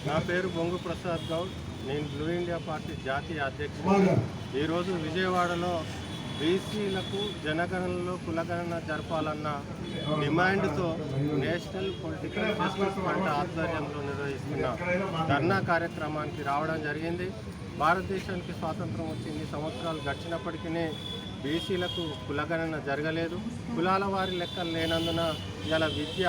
నా పేరు బొంగు ప్రసాద్ గౌడ్. నేను బ్లూ ఇండియా పార్టీ జాతీయ అధ్యక్షుడు. ఈరోజు విజయవాడలో బీసీలకు జనగణనలో కులగణన జరపాలన్న డిమాండ్తో నేషనల్ పొలిటికల్ జస్టిస్ ఫ్రంట్ ఆధ్వర్యంలో నిర్వహిస్తున్న ధర్నా కార్యక్రమానికి రావడం జరిగింది. భారతదేశానికి స్వాతంత్రం వచ్చి ఇన్ని సంవత్సరాలు గడిచినప్పటికీ బీసీలకు కులగణన జరగలేదు. కులాల వారి లెక్కలు లేనందున ఇలా విద్య,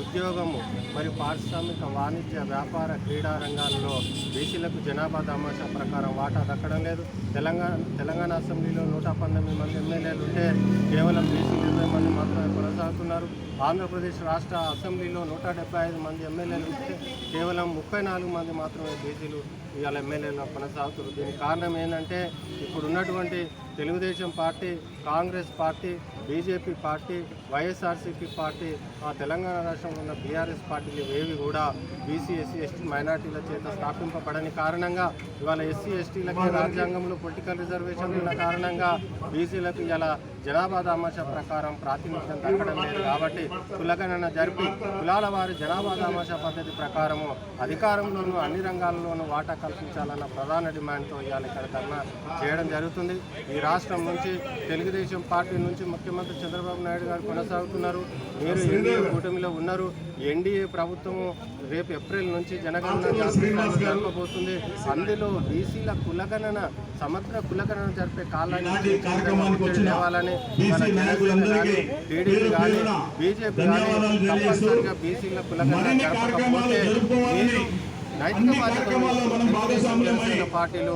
ఉద్యోగము మరియు పారిశ్రామిక, వాణిజ్య, వ్యాపార, క్రీడా రంగాల్లో బీసీలకు జనాభా దామాషా ప్రకారం వాటా దక్కడం లేదు. తెలంగాణ అసెంబ్లీలో 119 మంది ఎమ్మెల్యేలు ఉంటే కేవలం బీసీ 20 మంది మాత్రమే కొనసాగుతున్నారు. ఆంధ్రప్రదేశ్ రాష్ట్ర అసెంబ్లీలో 175 మంది ఎమ్మెల్యేలు ఉంటే కేవలం 34 మంది మాత్రమే బీసీలు ఇవాళ ఎమ్మెల్యేలు కొనసాగుతున్నారు. దీనికి కారణం ఏంటంటే ఇప్పుడున్నటువంటి Telugu Desam party, Congress party, BJP party, YSRCP party, ఆ తెలంగాణ రాష్ట్రంలో ఉన్న బీఆర్ఎస్ పార్టీలు ఏవి కూడా బీసీ, ఎస్సీ, ఎస్టీ మైనార్టీల చేత స్థాపింపబడని కారణంగా ఇవాళ ఎస్సీ, ఎస్టీలకి రాజ్యాంగంలో పొలిటికల్ రిజర్వేషన్ ఉన్న కారణంగా బీసీలకు ఇలా జనాభా దామాషా ప్రకారం ప్రాతినిధ్యం దక్కడం లేదు. కాబట్టి కులగణన జరిపి కులాల వారి జనాభా దామాషా పద్ధతి ప్రకారము అధికారంలోనూ అన్ని రంగాల్లోనూ వాటా కల్పించాలన్న ప్రధాన డిమాండ్తో ఇవాళ ఇక్కడ ధర్నా చేయడం జరుగుతుంది. ఈ రాష్ట్రం నుంచి తెలుగుదేశం పార్టీ నుంచి ముఖ్యమంత్రి చంద్రబాబు నాయుడు గారు కొనసాగుతున్నారు. మీరు ఎన్డీఏ కూటమిలో ఉన్నారు. ఎన్డీఏ ప్రభుత్వము రేపు ఏప్రిల్ నుంచి జనగణన జరపబోతుంది. అందులో బీసీల కులగణన, సమగ్ర కులగణన జరిపే కాలాన్ని తేవాలని టీడీపీ కానీ బీజేపీ కానీ తప్పనిసరిగా బీసీల కులగణన జరపకపోతే నైతిక బాధ్యత పార్టీలు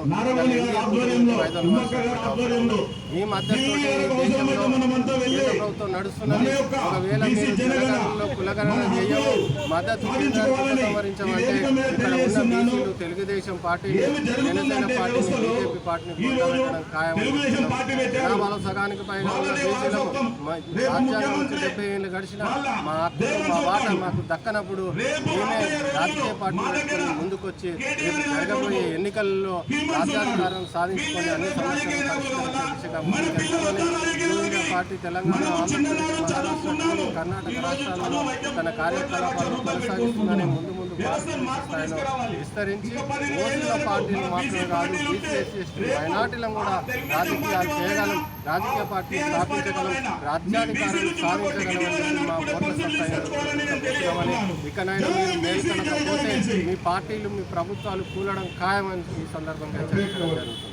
ఈ మద్దతు కేంద్ర ప్రభుత్వం నడుస్తున్నది. ఒకవేళ మీరు జనగణనలో కులగణన చేయవు, మద్దతు సంవరించమంటే ఇక్కడ ఉన్న బీసీలు తెలుగుదేశం పార్టీని, జనసేన పార్టీని, బీజేపీ పార్టీని కూడబెట్టడం ఖాయం. జనాభాలో సగానికి పైగా ఉన్న బీసీలకు రాజ్యాంగం నుంచి 70 ఏళ్ళు గడిచిన మా హక్కులు, మా వాటా మాకు దక్కనప్పుడు మేమే రాజకీయ పార్టీలు ముందుకొచ్చి జరగబోయే ఎన్నికల్లో రాజ్యాధికారం సాధించుకొని అన్ని సమస్యలను పరిష్కరించే దిశగా పార్టీ తెలంగాణ, ఆంధ్రప్రదేశ్, మహారాష్ట్ర, కర్ణాటక రాష్ట్రాల్లో తన కార్యకలాపాలను కొనసాగిస్తుందని ముందు స్థాయిలో విస్తరించి ఓసీల పార్టీలు మాత్రమే కాదు, బీసీ, ఎస్సీ, ఎస్టీ మైనార్టీలను కూడా రాజకీయాలు చేయగలం, రాజకీయ పార్టీ స్థాపించగలం, రాజ్యాధికారాన్ని సాధించగలమని మా ఓట్ల సత్తామని ఇకనైనా మీరు మేల్కొనకపోతే మీ పార్టీలు, మీ ప్రభుత్వాలు కూలడం ఖాయమని ఈ సందర్భంగా చర్చించడం జరుగుతుంది.